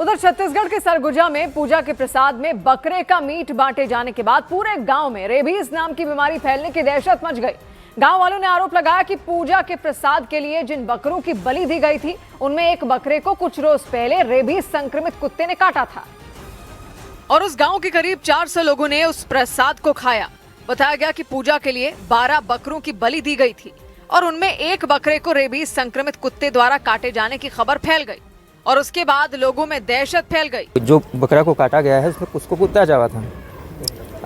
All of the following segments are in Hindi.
उधर छत्तीसगढ़ के सरगुजा में पूजा के प्रसाद में बकरे का मीट बांटे जाने के बाद पूरे गांव में रेबीज नाम की बीमारी फैलने की दहशत मच गई। गांव वालों ने आरोप लगाया कि पूजा के प्रसाद के लिए जिन बकरों की बलि दी गई थी उनमें एक बकरे को कुछ रोज पहले रेबीज संक्रमित कुत्ते ने काटा था और उस गांव के करीब 400 लोगों ने उस प्रसाद को खाया। बताया गया कि पूजा के लिए 12 बकरों की बलि दी गई थी और उनमें एक बकरे को रेबीज संक्रमित कुत्ते द्वारा काटे जाने की खबर फैल गई और उसके बाद लोगों में दहशत फैल गई। जो बकरा को काटा गया है उसको कुत्ता चावा था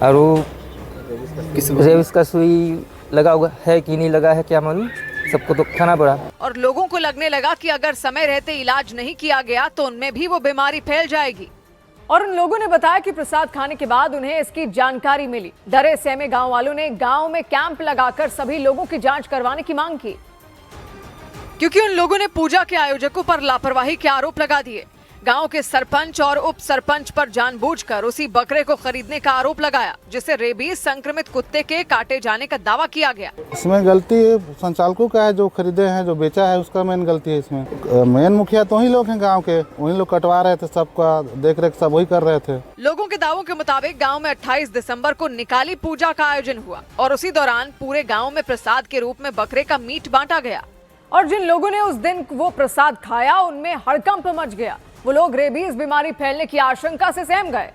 और वो रेबीज का सुई लगा हुआ है कि नहीं लगा है क्या मालूम, सबको तो खाना पड़ा। और लोगों को लगने लगा कि अगर समय रहते इलाज नहीं किया गया तो उनमें भी वो बीमारी फैल जाएगी। और उन लोगों ने बताया कि प्रसाद खाने के बाद उन्हें इसकी जानकारी मिली। डरे सहमे गांव वालों ने गांव में कैंप लगाकर सभी लोगों की जांच करवाने की मांग की, क्योंकि उन लोगों ने पूजा के आयोजकों पर लापरवाही के आरोप लगा दिए। गांव के सरपंच और उप सरपंच पर जानबूझकर उसी बकरे को खरीदने का आरोप लगाया, जिससे रेबीज संक्रमित कुत्ते के काटे जाने का दावा किया गया। इसमें गलती संचालकों का है, जो खरीदे हैं, जो बेचा है उसका मेन गलती है। इसमें मेन मुखिया तो ही लोग हैं गांव के, वही लोग कटवा रहे थे, सबका देख रेख सब वही कर रहे थे। लोगों के दावों के मुताबिक गांव में 28 दिसंबर को निकाली पूजा का आयोजन हुआ और उसी दौरान पूरे गाँव में प्रसाद के रूप में बकरे का मीट बांटा गया और जिन लोगों ने उस दिन वो प्रसाद खाया उनमें हड़कंप मच गया। वो लोग रेबीज बीमारी फैलने की आशंका से सहम गए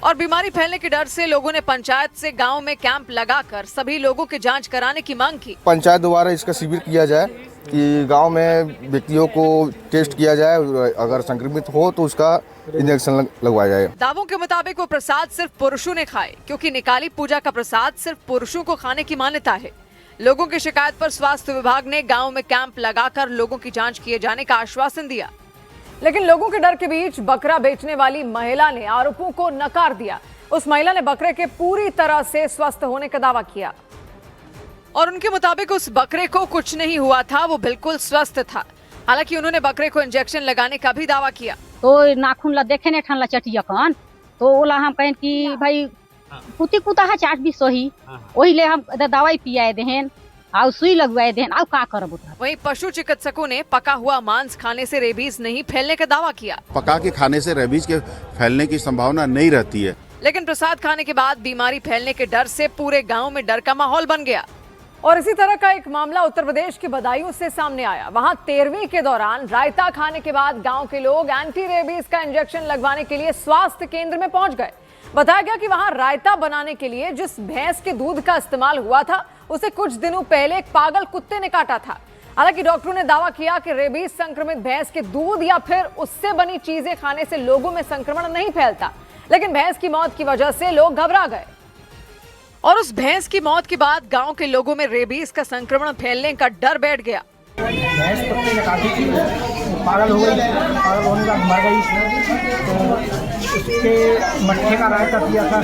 और बीमारी फैलने के डर से लोगों ने पंचायत से गांव में कैंप लगाकर सभी लोगों की जांच कराने की मांग की। पंचायत द्वारा इसका शिविर किया जाए कि गांव में व्यक्तियों को टेस्ट किया जाए, अगर संक्रमित हो तो उसका इंजेक्शन लगवाया जाए। दावों के मुताबिक वो प्रसाद सिर्फ पुरुषों ने खाए, क्योंकि निकाली पूजा का प्रसाद सिर्फ पुरुषों को खाने की मान्यता है। लोगों की शिकायत पर स्वास्थ्य विभाग ने गाँव में कैंप लगाकर लोगों की जाँच किए जाने का आश्वासन दिया, लेकिन लोगों के डर के बीच बकरा बेचने वाली महिला ने आरोपों को नकार दिया। उस महिला ने बकरे के पूरी तरह से स्वस्थ होने का दावा किया और उनके मुताबिक उस बकरे को कुछ नहीं हुआ था, वो बिल्कुल स्वस्थ था। हालांकि उन्होंने बकरे को इंजेक्शन लगाने का भी दावा किया। तो नाखून ला देखे ने ठान ला चटिया कान तो ओला हम कहें कि भाई कुत्ती कुत्ता है चाट भी सही, वही ले हम दवाई पियाए देहन और सुई लगवाए देहन और का करब। वहीं पशु चिकित्सकों ने पका हुआ मांस खाने से रेबीज नहीं फैलने का दावा किया। पका के खाने से रेबीज के फैलने की संभावना नहीं रहती है, लेकिन प्रसाद खाने के बाद बीमारी फैलने के डर से पूरे गांव में डर का माहौल बन गया। और इसी तरह का एक मामला उत्तर प्रदेश के बदायूं से सामने आया। वहां 13वीं के दौरान रायता खाने के बाद गांव के लोग एंटी रेबीज का इंजेक्शन लगवाने के लिए स्वास्थ्य केंद्र में पहुंच गए। बताया गया कि वहां रायता बनाने के लिए जिस भैंस के दूध का इस्तेमाल हुआ था उसे कुछ दिनों पहले एक पागल कुत्ते ने काटा था। हालांकि डॉक्टरों ने दावा किया कि रेबीज संक्रमित भैंस के दूध या फिर उससे बनी चीजें खाने से लोगों में संक्रमण नहीं फैलता, लेकिन भैंस की मौत की वजह से लोग घबरा गए और उस भैंस की मौत के बाद गांव के लोगों में रेबीज का संक्रमण फैलने का डर बैठ गया। भैंस कुत्ते ने काटी थी, पागल हो गई, पागल होने के बाद मर गई, तो उसके मट्ठे का रायता किया था,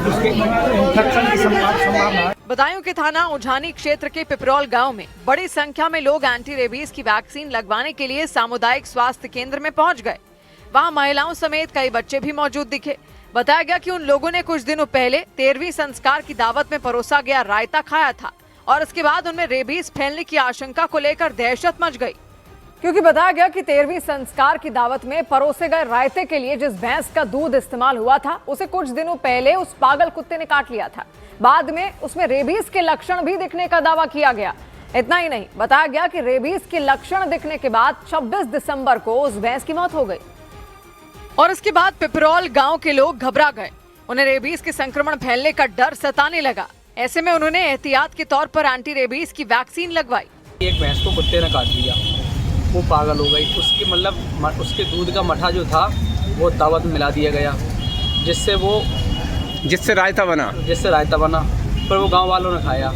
उसके इन्फेक्शन की संभावना। बदायूं के थाना उझानी क्षेत्र के पिपरौल गांव में बड़ी संख्या में लोग एंटी रेबीज की वैक्सीन लगवाने के लिए सामुदायिक स्वास्थ्य केंद्र में पहुंच गए। वहां महिलाओं समेत कई बच्चे भी मौजूद दिखे। बताया गया कि उन लोगों ने कुछ दिनों पहले 13वीं संस्कार की दावत में परोसा गया रायता खाया था और इसके बाद उनमें रेबीज फैलने की आशंका को लेकर दहशत मच गई, क्योंकि बताया गया कि 13वीं संस्कार की दावत में परोसे गए रायते के लिए जिस भैंस का दूध इस्तेमाल हुआ था उसे कुछ दिनों पहले उस पागल कुत्ते ने काट लिया था। बाद में उसमें रेबीज के लक्षण भी दिखने का दावा किया गया। इतना ही नहीं, बताया गया कि रेबीज के लक्षण दिखने के बाद 26 दिसंबर को उस भैंस की मौत हो गई और इसके बाद पिपरौल गांव के लोग घबरा गए। उन्हें रेबीज के संक्रमण फैलने का डर सताने लगा। ऐसे में उन्होंने एहतियात के तौर पर एंटी रेबीज की वैक्सीन लगवाई। एक भैंस को कुत्ते ने काट लिया, वो पागल हो गई। उसकी मतलब उसके दूध का मठा जो था वो दावत में मिला दिया गया, जिससे रायता बना, पर वो गांव वालों ने खाया।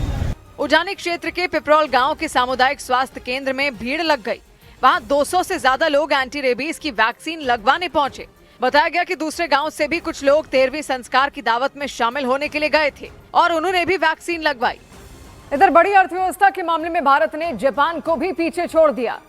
उजानी क्षेत्र के पिपरौल गांव के सामुदायिक स्वास्थ्य केंद्र में भीड़ लग गई। वहां 200 से ज्यादा लोग एंटी रेबीज की वैक्सीन लगवाने पहुंचे। बताया गया कि दूसरे गांव से भी कुछ लोग 13वीं संस्कार की दावत में शामिल होने के लिए गए थे और उन्होंने भी वैक्सीन लगवाई। इधर बड़ी अर्थव्यवस्था के मामले में भारत ने जापान को भी पीछे छोड़ दिया।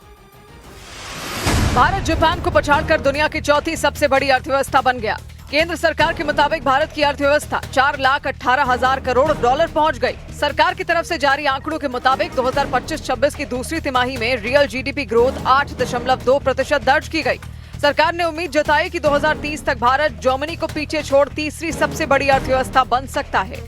भारत जापान को पछाड़कर दुनिया की चौथी सबसे बड़ी अर्थव्यवस्था बन गया। केंद्र सरकार के मुताबिक भारत की अर्थव्यवस्था 4,18,000 करोड़ डॉलर पहुंच गई। सरकार की तरफ से जारी आंकड़ों के मुताबिक 2025-26 की दूसरी तिमाही में रियल जीडीपी ग्रोथ 8.2% दर्ज की गई। सरकार ने उम्मीद जताई कि 2030 तक भारत जर्मनी को पीछे छोड़ तीसरी सबसे बड़ी अर्थव्यवस्था बन सकता है।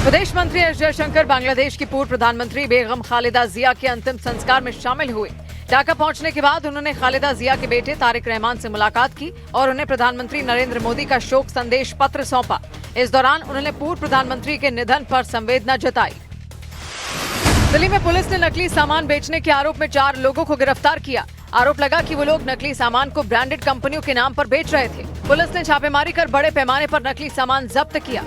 विदेश मंत्री एस जयशंकर बांग्लादेश की पूर्व प्रधानमंत्री बेगम खालिदा जिया के अंतिम संस्कार में शामिल हुए। ढाका पहुंचने के बाद उन्होंने खालिदा जिया के बेटे तारिक रहमान से मुलाकात की और उन्हें प्रधानमंत्री नरेंद्र मोदी का शोक संदेश पत्र सौंपा। इस दौरान उन्होंने पूर्व प्रधानमंत्री के निधन पर संवेदना जताई। दिल्ली में पुलिस ने नकली सामान बेचने के आरोप में 4 लोगों को गिरफ्तार किया। आरोप लगा कि वो लोग नकली सामान को ब्रांडेड कंपनियों के नाम पर बेच रहे थे। पुलिस ने छापेमारी कर बड़े पैमाने पर नकली सामान जब्त किया।